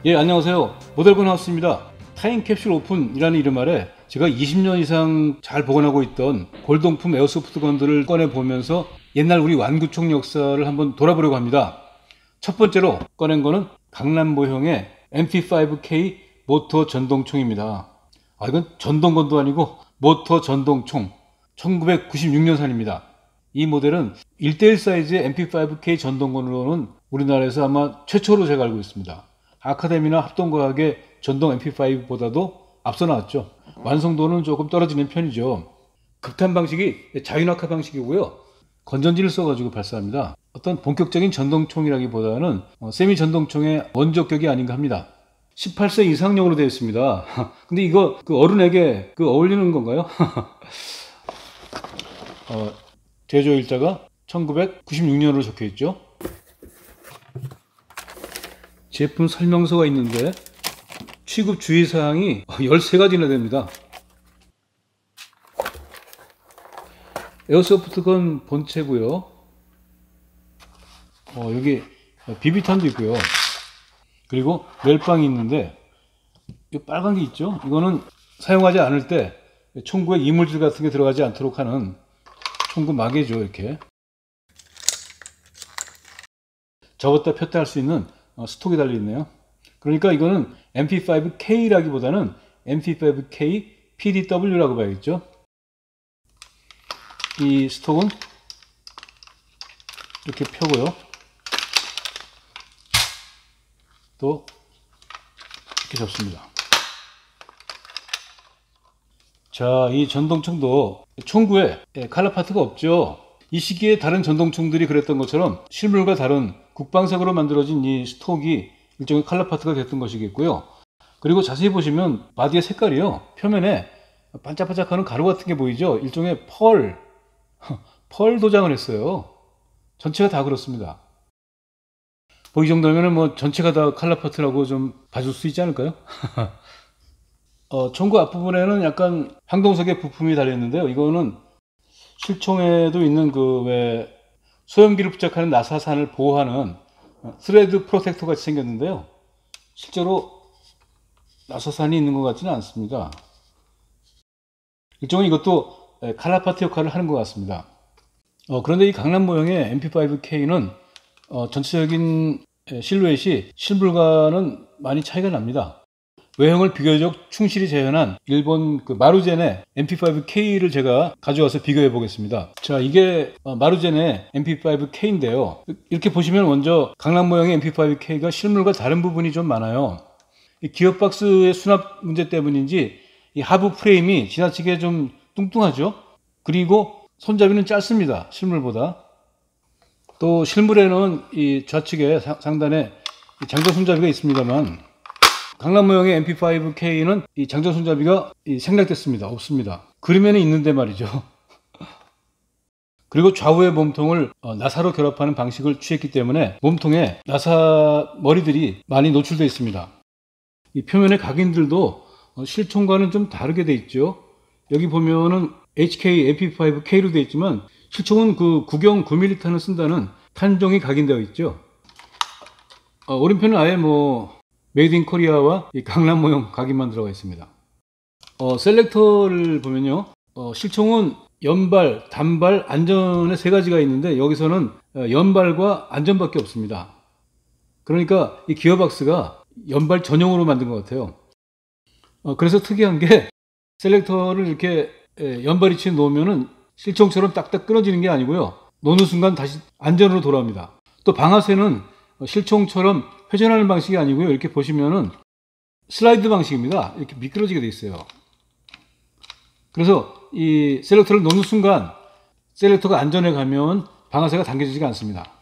예, 안녕하세요. 모델건 하우스입니다. 타임캡슐 오픈이라는 이름 아래 제가 20년 이상 잘 보관하고 있던 골동품 에어소프트 건들을 꺼내보면서 옛날 우리 완구총 역사를 한번 돌아보려고 합니다. 첫 번째로 꺼낸 거는 강남모형의 MP5K 모터 전동총입니다. 이건 전동건도 아니고 모터 전동총, 1996년산입니다. 이 모델은 1:1 사이즈의 MP5K 전동건으로는 우리나라에서 아마 최초로 제가 알고 있습니다. 아카데미나 합동과학의 전동 MP5보다도 앞서 나왔죠. 완성도는 조금 떨어지는 편이죠. 극탄 방식이 자유낙하 방식이고요. 건전지를 써가지고 발사합니다. 어떤 본격적인 전동총이라기보다는 세미 전동총의 원조격이 아닌가 합니다. 18세 이상용으로 되어 있습니다. 근데 이거 어른에게 어울리는 건가요? 제조일자가 1996년으로 적혀 있죠. 제품 설명서가 있는데 취급 주의사항이 13가지나 됩니다. 에어소프트건 본체고요. 여기 비비탄도 있고요. 그리고 멜빵이 있는데 이 빨간 게 있죠. 이거는 사용하지 않을 때 총구에 이물질 같은 게 들어가지 않도록 하는 총구 마개죠. 이렇게 접었다 폈다 할 수 있는 스톡이 달려 있네요. 그러니까 이거는 MP5K라기보다는 MP5K PDW라고 봐야겠죠. 이 스톡은 이렇게 펴고요. 또 이렇게 접습니다. 자, 이 전동총도 총구에 칼라 파트가 없죠. 이 시기에 다른 전동총들이 그랬던 것처럼 실물과 다른 국방색으로 만들어진 이 스톡이 일종의 칼라 파트가 됐던 것이겠고요. 그리고 자세히 보시면 바디의 색깔이요, 표면에 반짝반짝하는 가루 같은 게 보이죠. 일종의 펄 도장을 했어요. 전체가 다 그렇습니다. 이 정도면 전체가 다 칼라 파트라고 좀 봐줄 수 있지 않을까요? 총구 앞부분에는 약간 황동석의 부품이 달려있는데요. 이거는 실총에도 있는 왜 소형기를 부착하는 나사산을 보호하는 스레드 프로텍터 같이 생겼는데요. 실제로 나사산이 있는 것 같지는 않습니다. 일종의 이것도 칼라 파트 역할을 하는 것 같습니다. 그런데 이 강남 모형의 MP5K는 전체적인 실루엣이 실물과는 많이 차이가 납니다. 외형을 비교적 충실히 재현한 일본 마루젠의 MP5K를 제가 가져와서 비교해 보겠습니다. 자, 이게 마루젠의 MP5K인데요. 이렇게 보시면 먼저 강남 모형의 MP5K가 실물과 다른 부분이 좀 많아요. 이 기어박스의 수납 문제 때문인지 이 하부 프레임이 지나치게 좀 뚱뚱하죠. 그리고 손잡이는 짧습니다. 실물보다. 또 실물에는 이 좌측에 상단에 장전 손잡이가 있습니다만 강남 모형의 MP5K는 이 장전 손잡이가 생략됐습니다. 없습니다. 그림에는 있는데 말이죠. 그리고 좌우의 몸통을 나사로 결합하는 방식을 취했기 때문에 몸통에 나사 머리들이 많이 노출되어 있습니다. 이 표면의 각인들도 실총과는 좀 다르게 되어 있죠. 여기 보면은 HK MP5K로 되어 있지만 실총은 구경 9mm탄을 쓴다는 탄종이 각인되어 있죠. 오른편은 아예 메이드 인 코리아와 이 강남 모형 각인만 들어가 있습니다. 셀렉터를 보면요, 실총은 연발, 단발, 안전의 3가지가 있는데 여기서는 연발과 안전밖에 없습니다. 그러니까 이 기어박스가 연발 전용으로 만든 것 같아요. 그래서 특이한 게 셀렉터를 이렇게 연발 위치에 놓으면은 실총처럼 딱딱 끊어지는 게 아니고요, 놓는 순간 다시 안전으로 돌아옵니다. 또 방아쇠는 실총처럼 회전하는 방식이 아니고요, 이렇게 보시면은 슬라이드 방식입니다. 이렇게 미끄러지게 되어 있어요. 그래서 이 셀렉터를 놓는 순간 셀렉터가 안전에 가면 방아쇠가 당겨지지가 않습니다.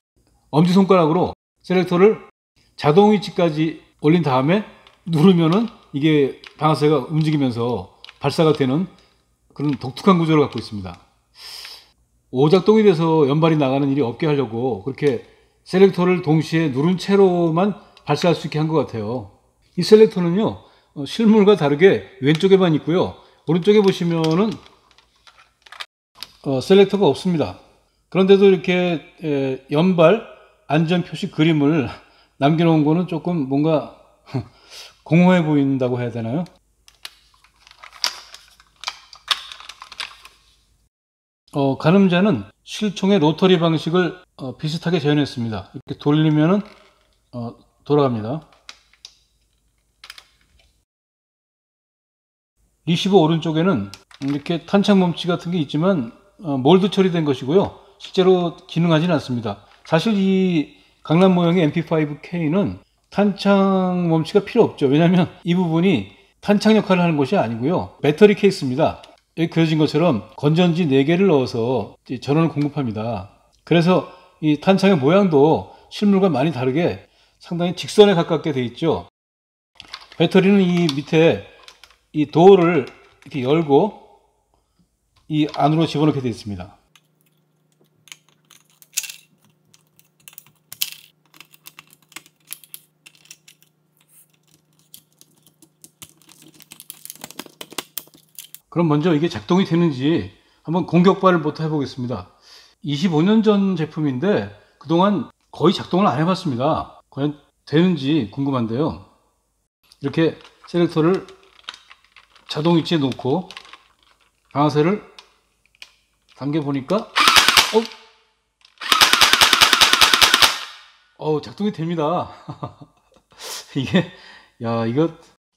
엄지손가락으로 셀렉터를 자동 위치까지 올린 다음에 누르면은 이게 방아쇠가 움직이면서 발사가 되는 그런 독특한 구조를 갖고 있습니다. 오작동이 돼서 연발이 나가는 일이 없게 하려고 그렇게 셀렉터를 동시에 누른 채로만 발사할 수 있게 한 것 같아요. 이 셀렉터는요, 실물과 다르게 왼쪽에만 있고요, 오른쪽에 보시면은 셀렉터가 없습니다. 그런데도 이렇게 연발 안전 표시 그림을 남겨놓은 거는 조금 뭔가 공허해 보인다고 해야 되나요? 가늠자는 실총의 로터리 방식을 비슷하게 재현했습니다. 이렇게 돌리면은 돌아갑니다. 리시버 오른쪽에는 이렇게 탄창 멈치 같은 게 있지만 몰드 처리된 것이고요. 실제로 기능하지는 않습니다. 사실 이 강남 모형의 MP5K는 탄창 멈치가 필요 없죠. 왜냐하면 이 부분이 탄창 역할을 하는 것이 아니고요. 배터리 케이스입니다. 여기 그려진 것처럼 건전지 4개를 넣어서 전원을 공급합니다. 그래서 이 탄창의 모양도 실물과 많이 다르게 상당히 직선에 가깝게 되어 있죠. 배터리는 이 밑에 이 도어를 이렇게 열고 이 안으로 집어넣게 되어 있습니다. 그럼 먼저 이게 작동이 되는지 한번 공격발을부터 해보겠습니다. 25년 전 제품인데 그동안 거의 작동을 안 해봤습니다. 과연 되는지 궁금한데요. 이렇게 셀렉터를 자동 위치에 놓고 방아쇠를 당겨보니까 작동이 됩니다. 이게 이거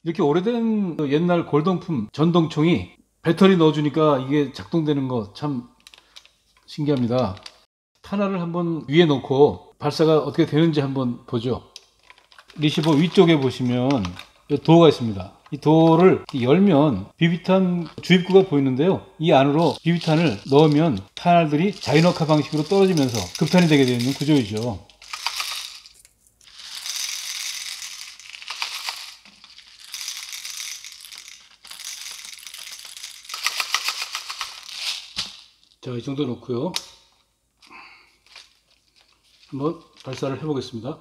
이렇게 오래된 옛날 골동품 전동총이 배터리 넣어주니까 이게 작동되는 거 참 신기합니다. 하나를 한번 위에 놓고 발사가 어떻게 되는지 한번 보죠. 리시버 위쪽에 보시면 도어가 있습니다. 이 도어를 열면 비비탄 주입구가 보이는데요. 이 안으로 비비탄을 넣으면 탄알들이 자이너카 방식으로 떨어지면서 급탄이 되게 되어 있는 구조이죠. 자, 이 정도 놓고요. 한번 발사를 해보겠습니다.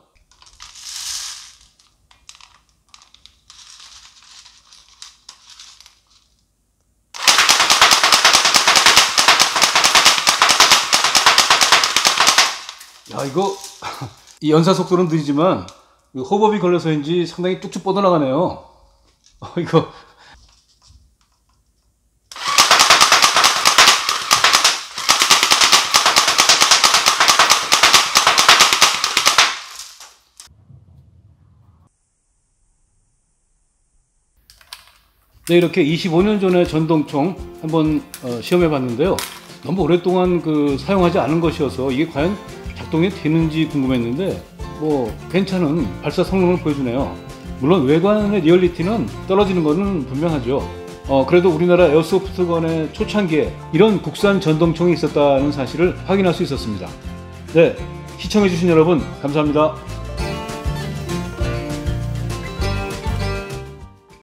이거 이 연사 속도는 느리지만 호법이 걸려서인지 상당히 뚝뚝 뻗어나가네요. 이거 네, 이렇게 25년 전에 전동총 한번 시험해 봤는데요. 너무 오랫동안 사용하지 않은 것이어서 이게 과연 작동이 되는지 궁금했는데 괜찮은 발사 성능을 보여주네요. 물론 외관의 리얼리티는 떨어지는 것은 분명하죠. 그래도 우리나라 에어소프트건의 초창기에 이런 국산 전동총이 있었다는 사실을 확인할 수 있었습니다. 네, 시청해주신 여러분 감사합니다.